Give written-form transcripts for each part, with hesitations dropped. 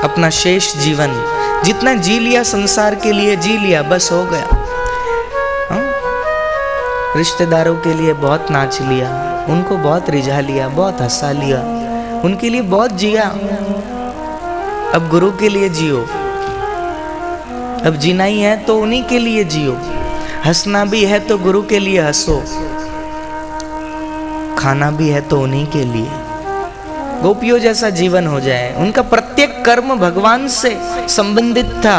अपना शेष जीवन जितना जी लिया संसार के लिए जी लिया, बस हो गया। रिश्तेदारों के लिए बहुत नाच लिया, उनको बहुत रिझा लिया, बहुत हंसा लिया, उनके लिए बहुत जिया। अब गुरु के लिए जियो। अब जीना ही है तो उन्हीं के लिए जियो। हंसना भी है तो गुरु के लिए हंसो, खाना भी है तो उन्हीं के लिए। गोपियों जैसा जीवन हो जाए। उनका प्रत्येक कर्म भगवान से संबंधित था,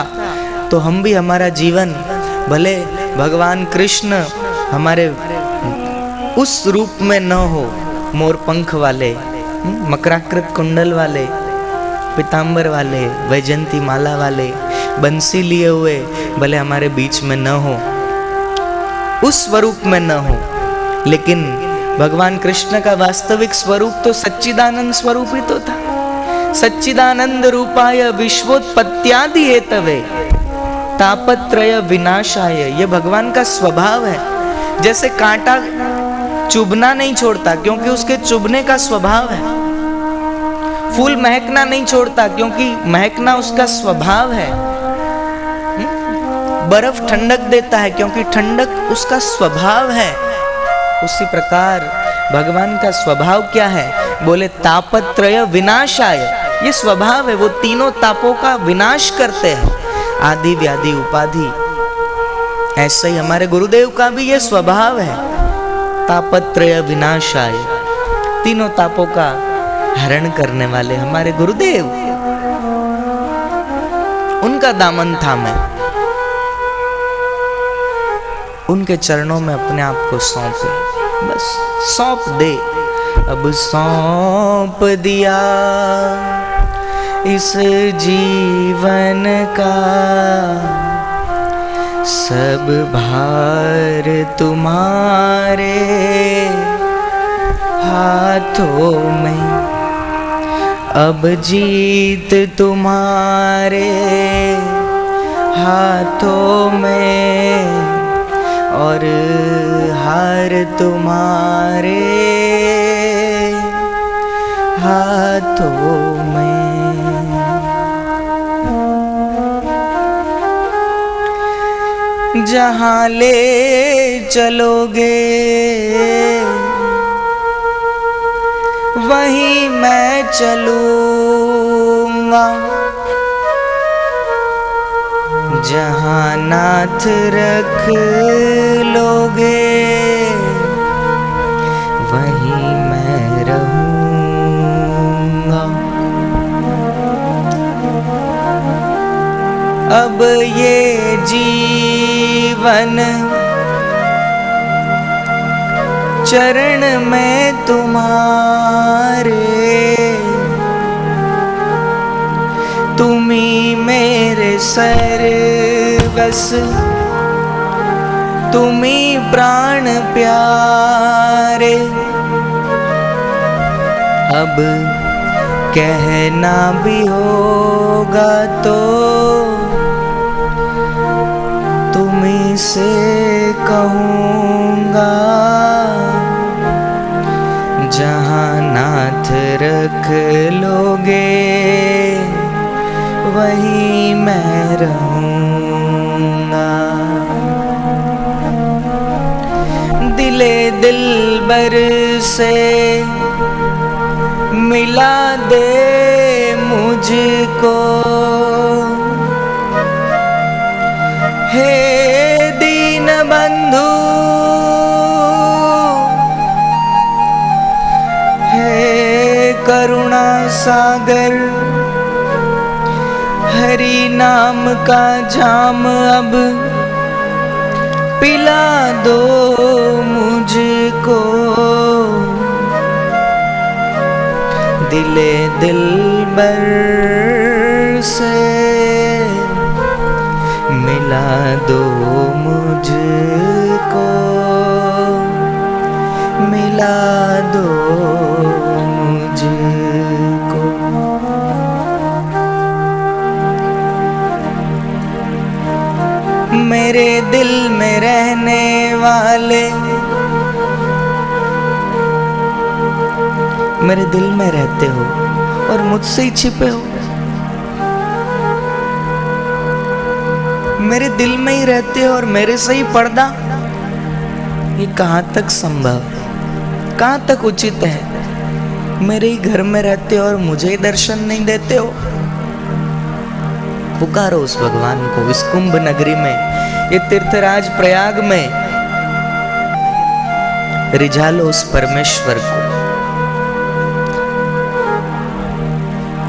तो हम भी हमारा जीवन भले भगवान कृष्ण हमारे उस रूप में न हो, मोर पंख वाले, मकराकृत कुंडल वाले, पीतांबर वाले, वैजंती माला वाले, बंसी लिए हुए भले हमारे बीच में न हो, उस स्वरूप में न हो, लेकिन भगवान कृष्ण का वास्तविक स्वरूप तो सच्चिदानंद स्वरूप ही तो था। सच्चिदानंद रूपाय विश्वोत्पत्त्यादि हेतवे तापत्रय विनाशाय, ये भगवान का स्वभाव है। जैसे कांटा चुभना नहीं छोड़ता क्योंकि उसके चुभने का स्वभाव है, फूल महकना नहीं छोड़ता क्योंकि महकना उसका स्वभाव है, बर्फ ठंडक देता है क्योंकि ठंडक उसका स्वभाव है। उसी प्रकार भगवान का स्वभाव क्या है? बोले तापत्रय विनाशाय, ये स्वभाव है, वो तीनों तापों का विनाश करते हैं, आदि व्याधि उपाधि। ऐसे ही हमारे गुरुदेव का भी ये स्वभाव है, तापत्रय विनाशाय, तीनों तापों का हरण करने वाले हमारे गुरुदेव। उनका दामन थामे, उनके चरणों में अपने आप को सौंपे, बस सौंप दे। अब सौंप दिया इस जीवन का सब भार तुम्हारे हाथों में, अब जीत तुम्हारे हाथों में और हार तुम्हारे हाथों में। जहाँ ले चलोगे वहीं मैं चलूंगा, जहाँ नाथ रख लोगे वहीं मैं रहूंगा। अब ये जीवन चरण में तुम्हारे, तुम्ही मेरे सर्वस, तुम्ही प्राण प्यारे। अब कहना भी होगा तो तुम्ही से कहूँगा, जहाँ नाथ रख लोगे वहीं मैं रहूँगा। दिले दिलबर से मिला दे मुझको, हे दीन बंधु, हे करुणा सागर, हरि नाम का जाम अब पिला दो मुझको। दिले दिलबर से मिला दो मुझको, मिला दो मुझको। मेरे दिल में रहने वाले, मेरे दिल में रहते हो और मुझसे ही छिपे हो। मेरे दिल में ही रहते हो और मेरे से ही पर्दा, ये कहाँ तक संभव, कहाँ तक उचित है? मेरे ही घर में रहते हो और मुझे ही दर्शन नहीं देते हो। पुकारो उस भगवान को इस कुंभ नगरी में, ये तीर्थराज प्रयाग में, रिझालो उस परमेश्वर को।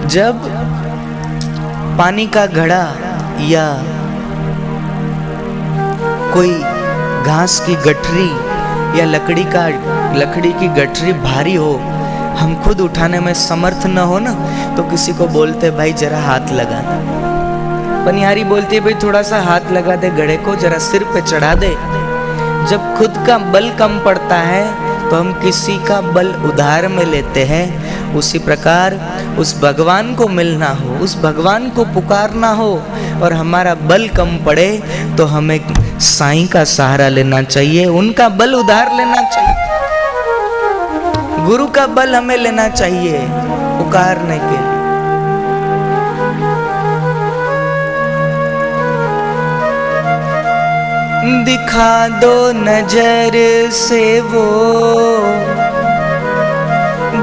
जब पानी का घड़ा या कोई घास की गठरी या लकड़ी की गठरी भारी हो, हम खुद उठाने में समर्थ न हो ना, तो किसी को बोलते भाई जरा हाथ लगा दे। पनियारी बोलती है भाई थोड़ा सा हाथ लगा दे घड़े को, जरा सिर पे चढ़ा दे। जब खुद का बल कम पड़ता है तो हम किसी का बल उधार में लेते हैं। उसी प्रकार उस भगवान को मिलना हो, उस भगवान को पुकारना हो और हमारा बल कम पड़े तो हमें साईं का सहारा लेना चाहिए, उनका बल उधार लेना चाहिए, गुरु का बल हमें लेना चाहिए पुकारने के लिए। दिखा दो नजर से वो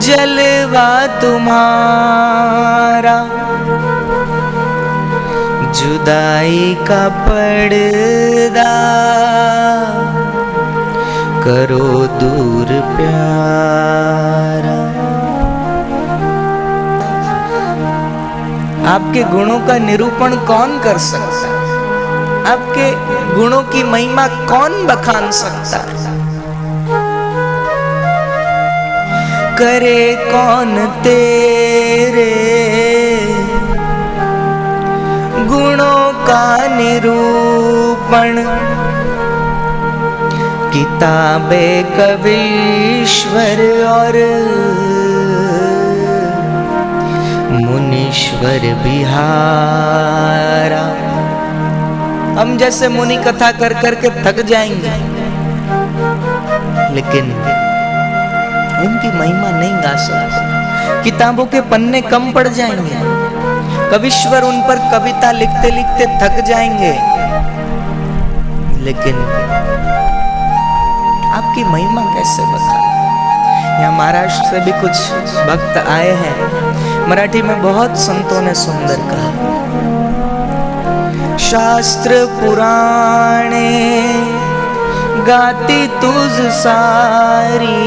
जलवा तुम्हारा, जुदाई का पर्दा करो दूर प्यारा। आपके गुणों का निरूपण कौन कर सकता है? आपके गुणों की महिमा कौन बखान सकता है? करे कौन तेरे गुणों का निरूपण, किताबे कवीश्वर और मुनीश्वर बिहारा। हम जैसे मुनि कथा कर करके थक जाएंगे, लेकिन उनकी महिमा नहीं गा सकते। किताबों के पन्ने कम पड़ जाएंगे, कवीश्वर उन पर कविता लिखते लिखते थक जाएंगे, लेकिन आपकी महिमा कैसे बताएं? यहाँ महाराष्ट्र से भी कुछ भक्त आए हैं, मराठी में बहुत संतों ने सुंदर कहा। शास्त्र पुराणे गाती तुझ सारी,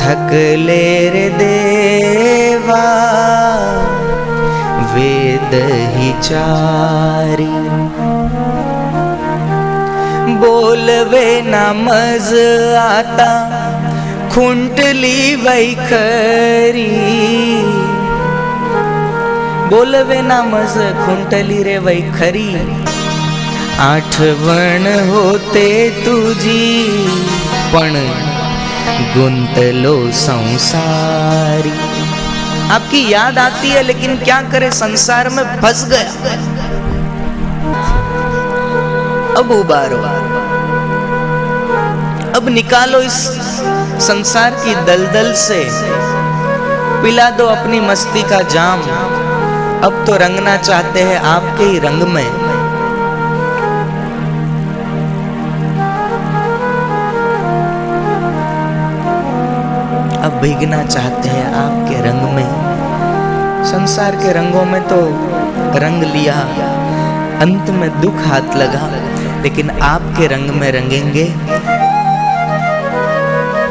थकले रे देवा वेद ही चारी। बोलवे ना मज आता खुंटली वैखरी, बोलवे ना मज खुंटली रे वैखरी। आठवण होते तुझी पण गुंतलो संसारी। आपकी याद आती है लेकिन क्या करे, संसार में फंस गया। अब उबारो, अब निकालो इस संसार की दलदल से, पिला दो अपनी मस्ती का जाम। अब तो रंगना चाहते हैं आपके ही रंग में। अब भीगना चाहते हैं आपके रंग में। संसार के रंगों में तो रंग लिया, अंत में दुख हाथ लगा, लेकिन आपके रंग में रंगेंगे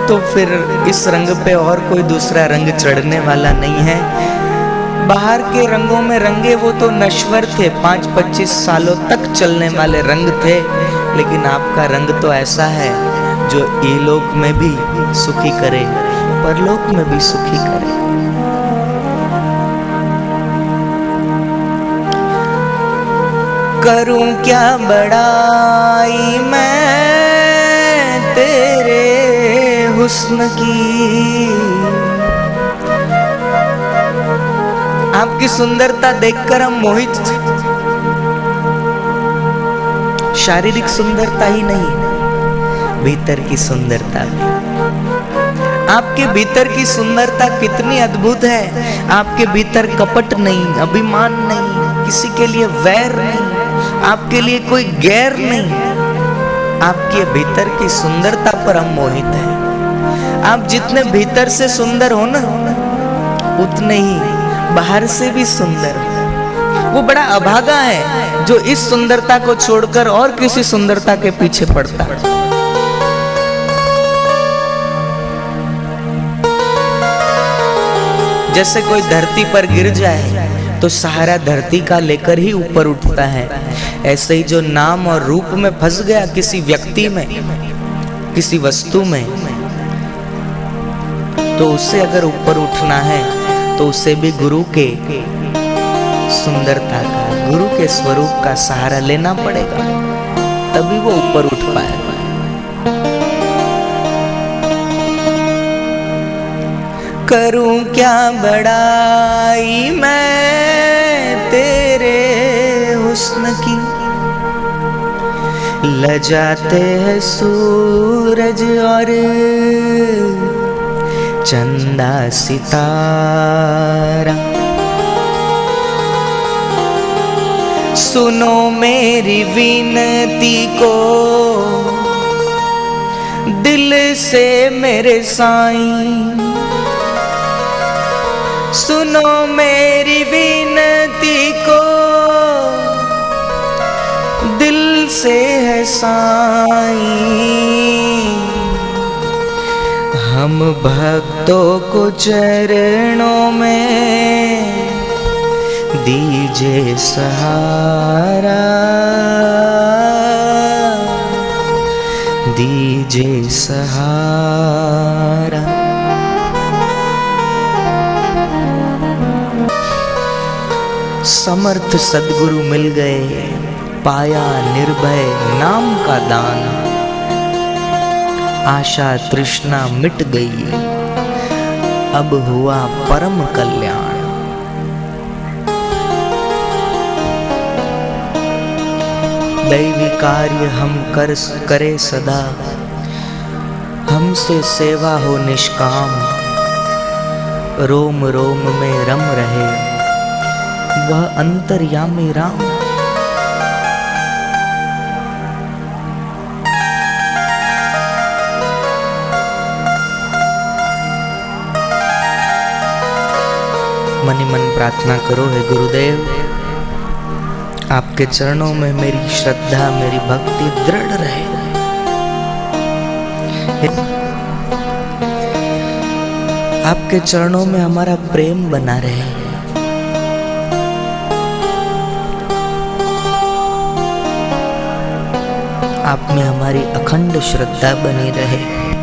तो फिर इस रंग पे और कोई दूसरा रंग चढ़ने वाला नहीं है। बाहर के रंगों में रंगे वो तो नश्वर थे, 5-25 सालों तक चलने वाले रंग थे, लेकिन आपका रंग तो ऐसा है जो इहलोक में भी सुखी करे, परलोक में भी सुखी करे। करूं क्या बड़ाई मैं तेरे हुस्न की, आपकी सुंदरता देखकर हम मोहित थे। शारीरिक सुंदरता ही नहीं, भीतर की सुंदरता भी। आपके भीतर की सुंदरता कितनी अद्भुत है। आपके भीतर कपट नहीं, अभिमान नहीं, किसी के लिए वैर नहीं, आपके लिए कोई गैर नहीं। आपके भीतर की सुंदरता पर हम मोहित हैं। आप जितने भीतर से सुंदर हो ना, उतने ही बाहर से भी सुंदर। वो बड़ा अभागा है जो इस सुंदरता को छोड़कर और किसी सुंदरता के पीछे पड़ता है। जैसे कोई धरती पर गिर जाए तो सहारा धरती का लेकर ही ऊपर उठता है, ऐसे ही जो नाम और रूप में फंस गया किसी व्यक्ति में, किसी वस्तु में, तो उसे अगर ऊपर उठना है तो उसे भी गुरु के सुंदरता का, गुरु के स्वरूप का सहारा लेना पड़ेगा, तभी वो ऊपर उठ पाएगा। करूं क्या बड़ाई मैं तेरे हुस्न की, लजाते हैं सूरज और चंदा सितारा। सुनो मेरी विनती को दिल से मेरे साईं, सुनो मेरी विनती को दिल से है साईं। हम भक्तों को चरणों में दीजिए सहारा, दीजिए सहारा। समर्थ सद्गुरु मिल गए, पाया निर्भय नाम का दान। आशा तृष्णा मिट गई, अब हुआ परम कल्याण। दैवी कार्य हम करे सदा, हमसे सेवा हो निष्काम। रोम रोम में रम रहे वह अंतर्यामी राम। मन ही मन प्रार्थना करो, हे गुरुदेव, आपके चरणों में मेरी श्रद्धा, मेरी भक्ति दृढ़ रहे। आपके चरणों में हमारा प्रेम बना रहे। आप में हमारी अखंड श्रद्धा बनी रहे।